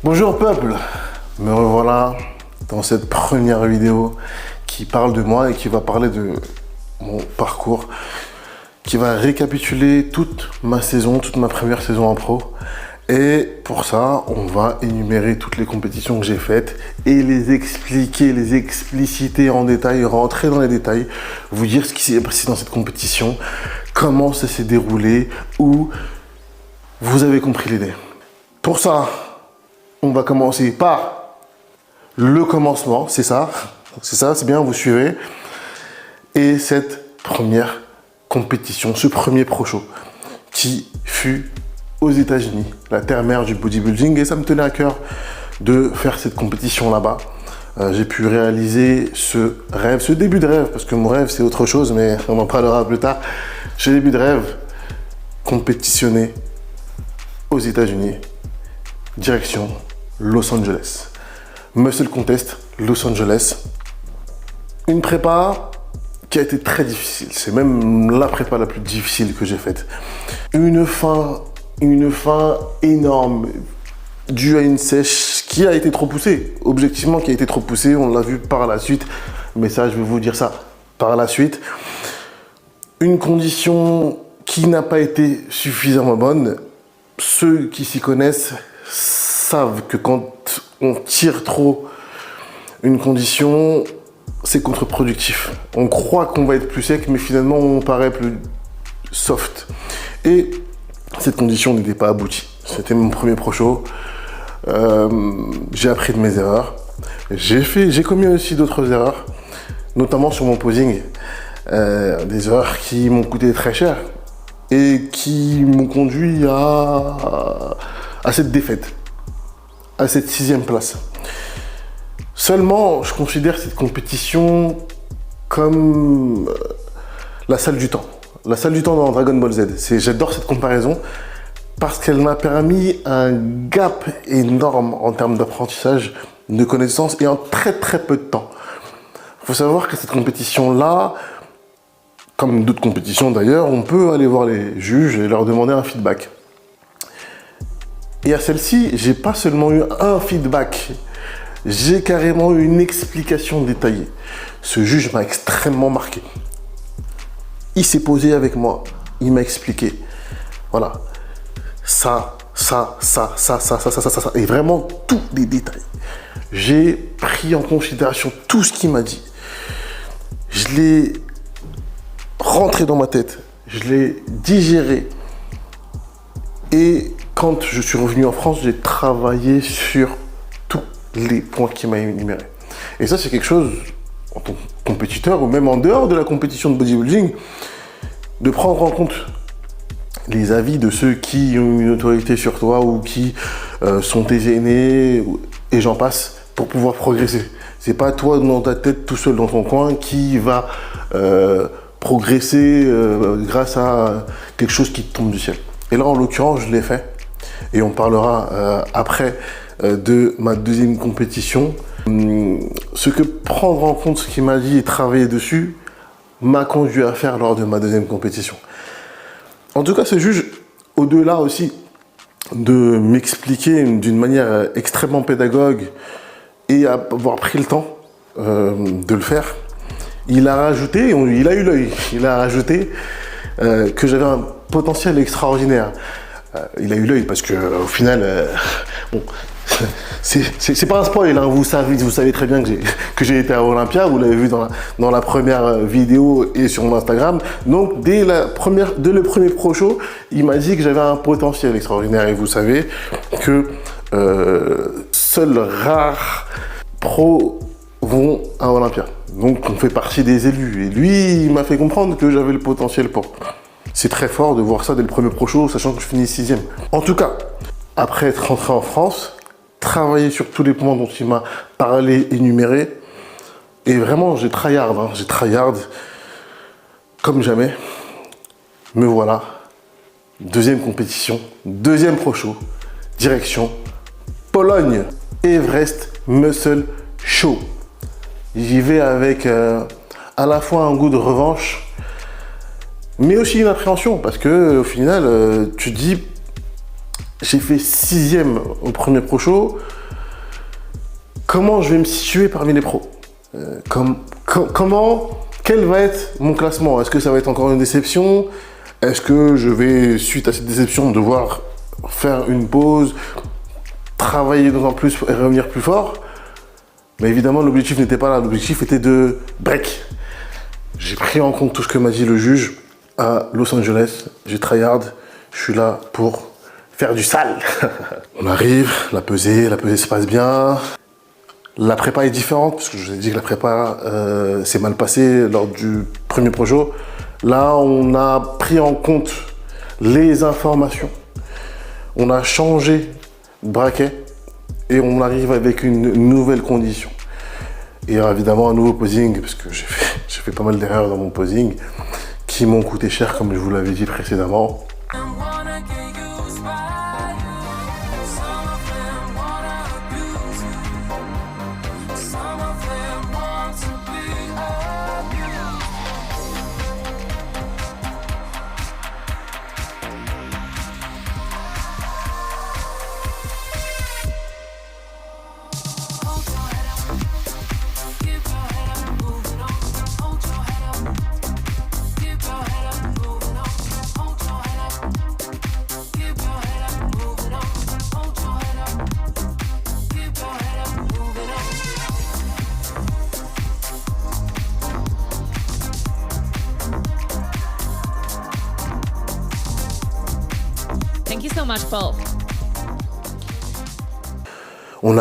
Bonjour peuple, me revoilà dans cette première vidéo qui parle de moi et qui va parler de mon parcours, qui va récapituler toute ma saison, toute ma première saison en pro. Et pour ça, on va énumérer toutes les compétitions que j'ai faites et les expliquer, les expliciter en détail, rentrer dans les détails, vous dire ce qui s'est passé dans cette compétition, comment ça s'est déroulé, où vous avez compris l'idée. Pour ça, on va commencer par le commencement, c'est ça, c'est bien, vous suivez. Et cette première compétition, ce premier pro show qui fut aux États-Unis, la terre-mère du bodybuilding, et ça me tenait à cœur de faire cette compétition là-bas. J'ai pu réaliser ce rêve, ce début de rêve, parce que mon rêve c'est autre chose, mais on en parlera plus tard. Ce début de rêve, compétitionner aux États-Unis, direction Los Angeles. Muscle Contest, Los Angeles. Une prépa qui a été très difficile. C'est même la prépa la plus difficile que j'ai faite. Une faim énorme, due à une sèche qui a été trop poussée. Objectivement, qui a été trop poussée. On l'a vu par la suite. Mais ça, je vais vous dire ça par la suite. Une condition qui n'a pas été suffisamment bonne. Ceux qui s'y connaissent savent que quand on tire trop une condition, c'est contre-productif. On croit qu'on va être plus sec, mais finalement, on paraît plus soft. Et cette condition n'était pas aboutie. C'était mon premier pro show. J'ai appris de mes erreurs. J'ai commis aussi d'autres erreurs, notamment sur mon posing. Des erreurs qui m'ont coûté très cher et qui m'ont conduit à cette défaite, à cette 6e place. Seulement, je considère cette compétition comme la salle du temps. La salle du temps dans Dragon Ball Z. J'adore cette comparaison parce qu'elle m'a permis un gap énorme en termes d'apprentissage, de connaissances et en très peu de temps. Il faut savoir que cette compétition-là, comme d'autres compétitions d'ailleurs, on peut aller voir les juges et leur demander un feedback. Et à celle-ci, j'ai pas seulement eu un feedback, j'ai carrément eu une explication détaillée. Ce juge m'a extrêmement marqué. Il s'est posé avec moi, il m'a expliqué. Voilà, ça, et vraiment tous les détails. J'ai pris en considération tout ce qu'il m'a dit. Je l'ai rentré dans ma tête, je l'ai digéré. Et quand je suis revenu en France, j'ai travaillé sur tous les points qu'il m'a énumérés. Et ça, c'est quelque chose, en tant que compétiteur, ou même en dehors de la compétition de bodybuilding, de prendre en compte les avis de ceux qui ont une autorité sur toi ou qui sont tes aînés, et j'en passe, pour pouvoir progresser. C'est pas toi, dans ta tête, tout seul dans ton coin, qui va progresser grâce à quelque chose qui te tombe du ciel. Et là, en l'occurrence, je l'ai fait. Et on parlera après de ma 2e compétition. Ce que prendre en compte ce qu'il m'a dit et travailler dessus m'a conduit à faire lors de ma 2e compétition. En tout cas, ce juge, au-delà aussi de m'expliquer d'une manière extrêmement pédagogue et avoir pris le temps de le faire, il a rajouté, il a eu l'œil, il a rajouté que j'avais un potentiel extraordinaire. Il a eu l'œil parce que au final, bon, c'est pas un spoil, hein, vous savez très bien que j'ai été à Olympia, vous l'avez vu dans la première vidéo et sur mon Instagram. Donc dès le premier pro show, il m'a dit que j'avais un potentiel extraordinaire et vous savez que seuls rares pros vont à Olympia. Donc on fait partie des élus et lui, il m'a fait comprendre que j'avais le potentiel pour. C'est très fort de voir ça dès le premier pro show, sachant que je finis 6e. En tout cas, après être rentré en France, travailler sur tous les points dont il m'a parlé, énuméré, et vraiment, j'ai tryhard comme jamais. Me voilà, 2e compétition, 2e pro show, direction Pologne, Everest Muscle Show. J'y vais avec à la fois un goût de revanche, mais aussi une appréhension, parce que au final, tu te dis, J'ai fait 6e au premier Pro Show. Comment je vais me situer parmi les pros? Quel va être mon classement? Est-ce que ça va être encore une déception? Est-ce que je vais, suite à cette déception, devoir faire une pause, travailler d'autant plus et revenir plus fort? Mais évidemment, l'objectif n'était pas là. L'objectif était de break. J'ai pris en compte tout ce que m'a dit le juge à Los Angeles. J'ai tryhard. Je suis là pour faire du sale. On arrive, la pesée se passe bien. La prépa est différente, parce que je vous ai dit que la prépa s'est mal passée lors du premier Pro Show. Là, on a pris en compte les informations. On a changé de braquet et on arrive avec une nouvelle condition. Et évidemment, un nouveau posing, parce que j'ai fait pas mal d'erreurs dans mon posing, qui m'ont coûté cher, comme je vous l'avais dit précédemment. Thank you so much, Paul. On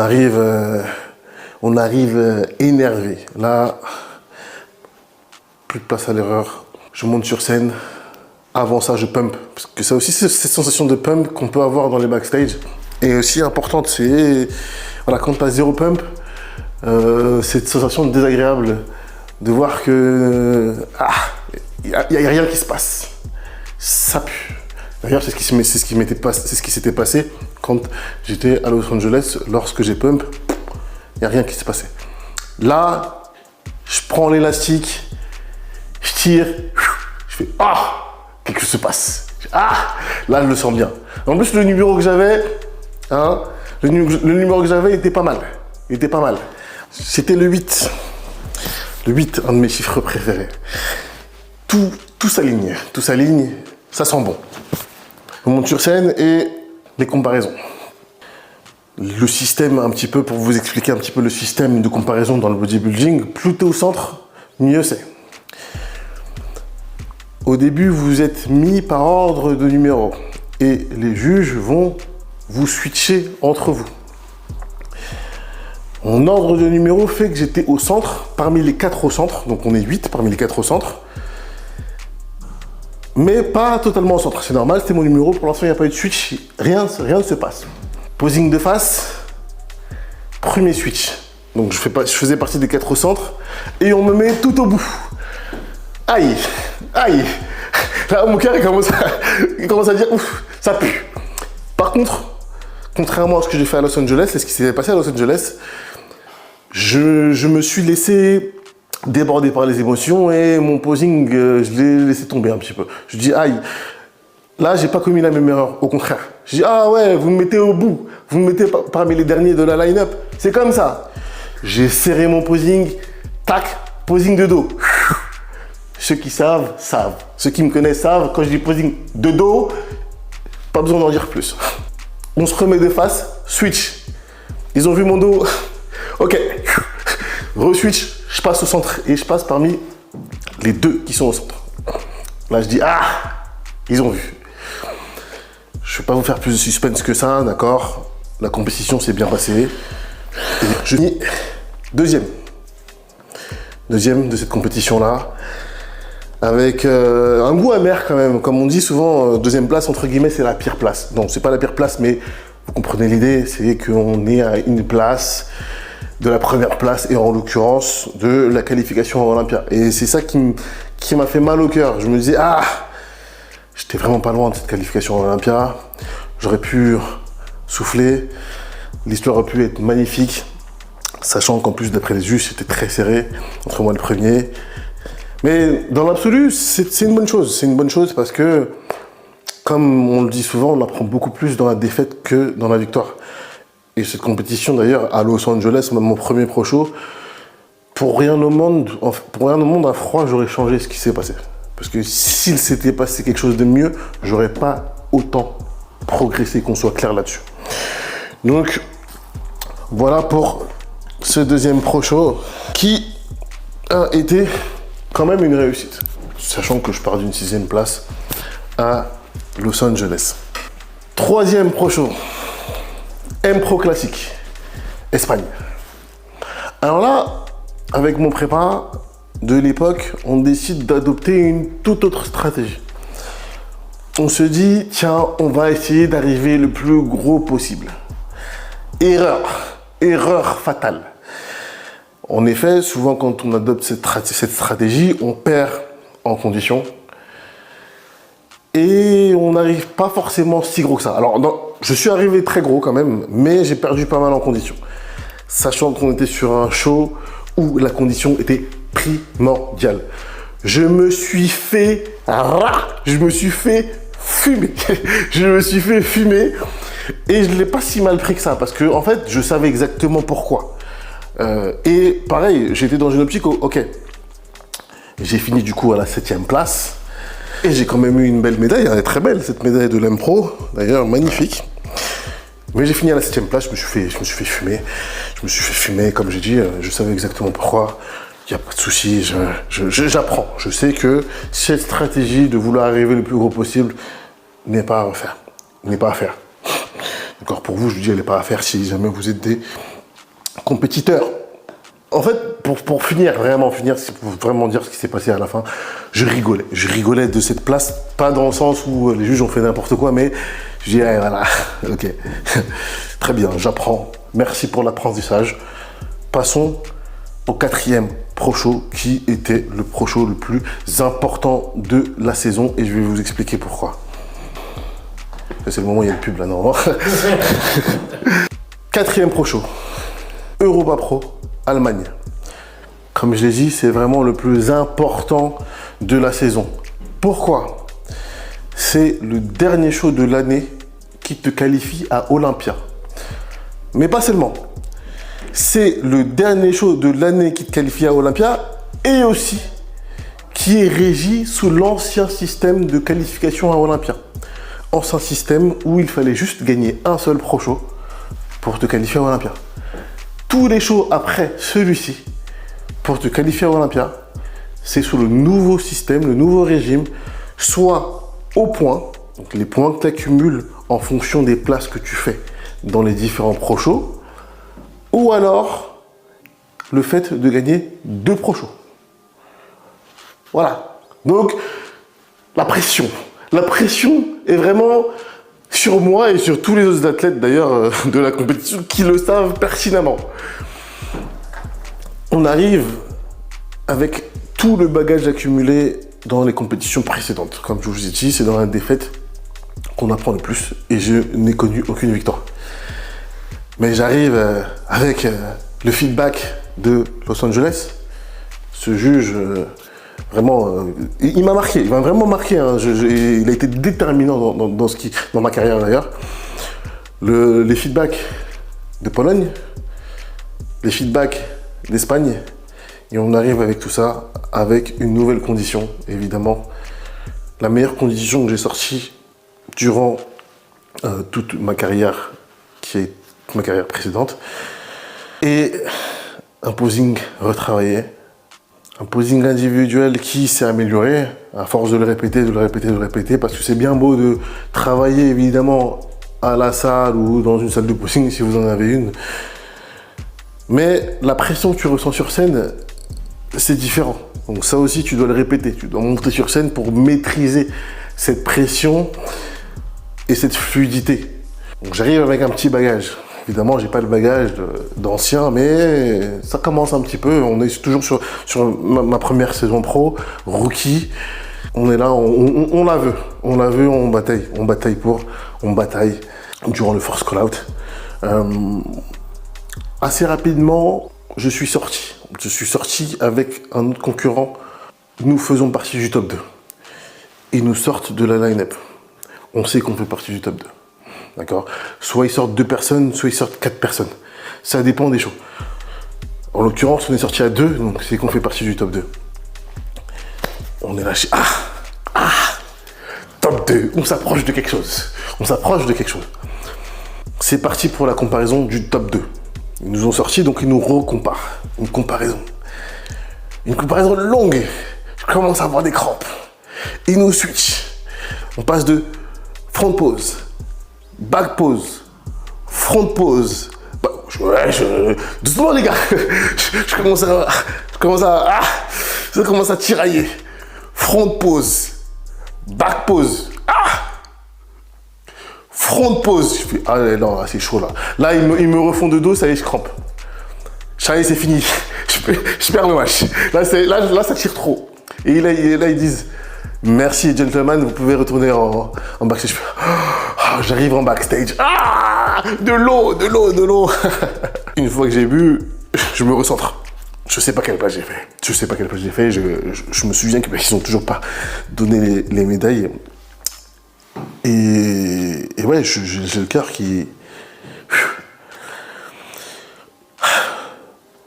arrive énervé. Là, plus de place à l'erreur. Je monte sur scène. Avant ça, je pump. Parce que ça aussi, c'est cette sensation de pump qu'on peut avoir dans les backstage. Et aussi importante, c'est voilà, quand tu as 0 pump, cette sensation désagréable de voir que il n'y a rien qui se passe. Ça pue. D'ailleurs, c'est ce qui s'était passé quand j'étais à Los Angeles. Lorsque j'ai pump, il n'y a rien qui s'est passé. Là, je prends l'élastique, je tire, je fais quelque chose se passe. Là, je le sens bien. En plus, le numéro que j'avais, le numéro que j'avais était pas mal. C'était le 8. Le 8, un de mes chiffres préférés. Tout s'aligne, ça sent bon. On monte sur scène et les comparaisons. Le système, un petit peu, pour vous expliquer un petit peu le système de comparaison dans le bodybuilding, plus t'es au centre, mieux c'est. Au début, vous êtes mis par ordre de numéro et les juges vont vous switcher entre vous. Mon ordre de numéro fait que j'étais au centre, parmi les 4 au centre, donc on est 8 parmi les 4 au centre. Mais pas totalement au centre, c'est normal, c'était mon numéro, pour l'instant il n'y a pas eu de switch, rien ne se passe. Posing de face, premier switch. Donc je faisais partie des 4 au centre, et on me met tout au bout. Aïe. Là mon cœur il commence à dire ouf, ça pue. Par contre, contrairement à ce que j'ai fait à Los Angeles, et ce qui s'est passé à Los Angeles, je me suis laissé débordé par les émotions et mon posing, je l'ai laissé tomber un petit peu. Je dis aïe, là j'ai pas commis la même erreur, au contraire. Je dis ouais, vous me mettez au bout, vous me mettez parmi les derniers de la line-up, c'est comme ça. J'ai serré mon posing, tac, posing de dos. Ceux qui savent, ceux qui me connaissent savent, quand je dis posing de dos, pas besoin d'en dire plus. On se remet de face, switch. Ils ont vu mon dos, ok, re-switch. Je passe au centre et je passe parmi les 2 qui sont au centre. Là, je dis ils ont vu. Je ne vais pas vous faire plus de suspense que ça, d'accord? La compétition s'est bien passée. Et je finis deuxième de cette compétition-là. Avec un goût amer quand même. Comme on dit souvent, deuxième place, entre guillemets, c'est la pire place. Non, c'est pas la pire place, mais vous comprenez l'idée, c'est qu'on est à une place de la première place et en l'occurrence de la qualification à Olympia. Et c'est ça qui m'a fait mal au cœur. Je me disais, j'étais vraiment pas loin de cette qualification à Olympia. J'aurais pu souffler. L'histoire aurait pu être magnifique, sachant qu'en plus, d'après les juges, c'était très serré entre moi et le premier. Mais dans l'absolu, c'est une bonne chose. C'est une bonne chose parce que comme on le dit souvent, on apprend beaucoup plus dans la défaite que dans la victoire. Et cette compétition, d'ailleurs, à Los Angeles, même mon premier pro show, pour rien au monde, à froid, j'aurais changé ce qui s'est passé. Parce que s'il s'était passé quelque chose de mieux, j'aurais pas autant progressé, qu'on soit clair là-dessus. Donc, voilà pour ce deuxième pro show qui a été quand même une réussite. Sachant que je pars d'une 6e place à Los Angeles. Troisième pro show, M-Pro classique, Espagne. Alors là, avec mon prépa de l'époque, on décide d'adopter une toute autre stratégie. On se dit, tiens, on va essayer d'arriver le plus gros possible. Erreur fatale. En effet, souvent quand on adopte cette stratégie, on perd en condition et on n'arrive pas forcément si gros que ça. Alors, je suis arrivé très gros quand même, mais j'ai perdu pas mal en condition. Sachant qu'on était sur un show où la condition était primordiale. Je me suis fait fumer. Je me suis fait fumer et je ne l'ai pas si mal pris que ça parce que en fait, je savais exactement pourquoi. Et pareil, j'étais dans une optique, ok, j'ai fini du coup à la 7e place et j'ai quand même eu une belle médaille, elle est très belle cette médaille de l'M-Pro, d'ailleurs magnifique. Mais j'ai fini à la 7e place, je me suis fait fumer, comme j'ai dit, je savais exactement pourquoi. Il n'y a pas de souci, j'apprends. Je sais que cette stratégie de vouloir arriver le plus gros possible n'est pas à refaire, n'est pas à faire. D'accord, pour vous, je vous dis, elle n'est pas à faire si jamais vous êtes des compétiteurs. En fait, pour vraiment dire ce qui s'est passé à la fin, je rigolais. Je rigolais de cette place, pas dans le sens où les juges ont fait n'importe quoi, mais je dis, ah, voilà, ok, très bien, j'apprends. Merci pour l'apprentissage. Passons au 4e pro show qui était le pro show le plus important de la saison et je vais vous expliquer pourquoi. C'est le moment où il y a une pub là, normalement. 4e pro show, Europa Pro, Allemagne. Comme je l'ai dit, c'est vraiment le plus important de la saison. Pourquoi? C'est le dernier show de l'année qui te qualifie à Olympia. Mais pas seulement. C'est le dernier show de l'année qui te qualifie à Olympia et aussi qui est régi sous l'ancien système de qualification à Olympia. Ancien système où il fallait juste gagner un seul pro show pour te qualifier à Olympia. Tous les shows après celui-ci, pour te qualifier à Olympia, c'est sous le nouveau système, le nouveau régime, soit au point, donc les points que tu accumules en fonction des places que tu fais dans les différents pro shows, ou alors le fait de gagner 2 pro shows. Voilà. Donc, la pression est vraiment sur moi et sur tous les autres athlètes d'ailleurs de la compétition qui le savent pertinemment. On arrive avec tout le bagage accumulé dans les compétitions précédentes. Comme je vous ai dit, c'est dans la défaite qu'on apprend le plus et je n'ai connu aucune victoire. Mais j'arrive avec le feedback de Los Angeles. Ce juge, vraiment, il m'a marqué, il m'a vraiment marqué. Hein. Il a été déterminant dans ma carrière d'ailleurs. Les feedbacks de Pologne, les feedbacks d'Espagne. Et on arrive avec tout ça, avec une nouvelle condition, évidemment. La meilleure condition que j'ai sortie durant toute ma carrière, qui est ma carrière précédente. Et un posing retravaillé, un posing individuel qui s'est amélioré à force de le répéter, parce que c'est bien beau de travailler évidemment à la salle ou dans une salle de posing si vous en avez une. Mais la pression que tu ressens sur scène, c'est différent. Donc ça aussi, tu dois le répéter. Tu dois monter sur scène pour maîtriser cette pression et cette fluidité. Donc j'arrive avec un petit bagage. Évidemment, j'ai pas le bagage d'ancien, mais ça commence un petit peu. On est toujours sur ma première saison pro, rookie. On est là, on la veut. On la veut, on bataille. On bataille durant le Force Call Out. Assez rapidement, je suis sorti avec un autre concurrent. Nous faisons partie du top 2. Ils nous sortent de la line-up. on sait qu'on fait partie du top 2. D'accord? Soit ils sortent 2 personnes, soit ils sortent 4 personnes. Ça dépend des shows. En l'occurrence, on est sorti à 2, donc c'est qu'on fait partie du top 2. On est lâché. Top 2, on s'approche de quelque chose. On s'approche de quelque chose. C'est parti pour la comparaison du top 2. Ils nous ont sorti, donc ils nous recomparent. Une comparaison. Une comparaison longue. Je commence à avoir des crampes. Ils nous switch. On passe de front pose, back pose, front pose. Doucement les gars. Je commence à tirailler. Front pose, back pose. Front pose. Je fais, ah non, c'est chaud là. Là, ils me refont de dos, ça y est, je crampe. Ça y est, c'est fini. Je perds le match. Là, ça tire trop. Et là, ils disent, merci gentlemen, vous pouvez retourner en backstage. Je fais, j'arrive en backstage. De l'eau. Une fois que j'ai bu, je me recentre. Je sais pas quelle place j'ai fait. Je me souviens qu'ils n'ont toujours pas donné les médailles. Et ouais, j'ai le cœur qui...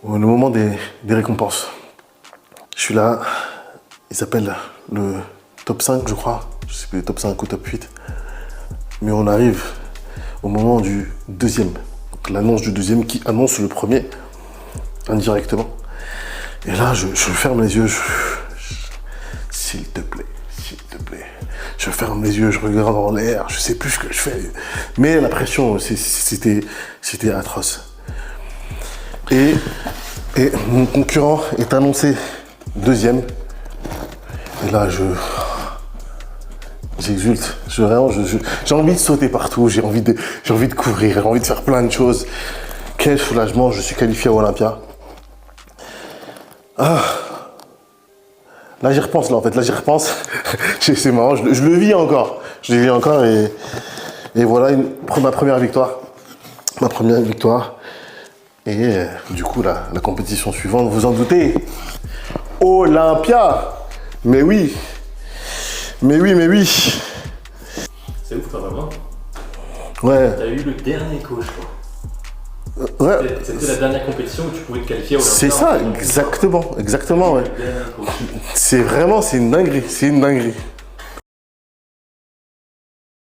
Le moment des récompenses. Je suis là, il s'appelle le top 5, je crois. Je sais plus, top 5 ou top 8. Mais on arrive au moment du deuxième. Donc l'annonce du deuxième qui annonce le premier, indirectement. Et là, je ferme les yeux. S'il te plaît. Je ferme les yeux, je regarde en l'air, je sais plus ce que je fais. Mais la pression, c'était atroce. Et mon concurrent est annoncé deuxième. Et là, j'exulte. J'ai envie de sauter partout, j'ai envie de courir, j'ai envie de faire plein de choses. Quel soulagement, je suis qualifié à Olympia. Là, j'y repense, c'est marrant, je le vis encore. Et voilà ma première victoire. Et du coup, la compétition suivante, vous en doutez, Olympia. Mais oui. C'est ouf quand même, hein? Ouais. T'as eu le dernier coach, quoi. Ouais. C'était la dernière compétition où tu pouvais te qualifier au Olympia. C'est ça, exactement, ouais. C'est une dinguerie.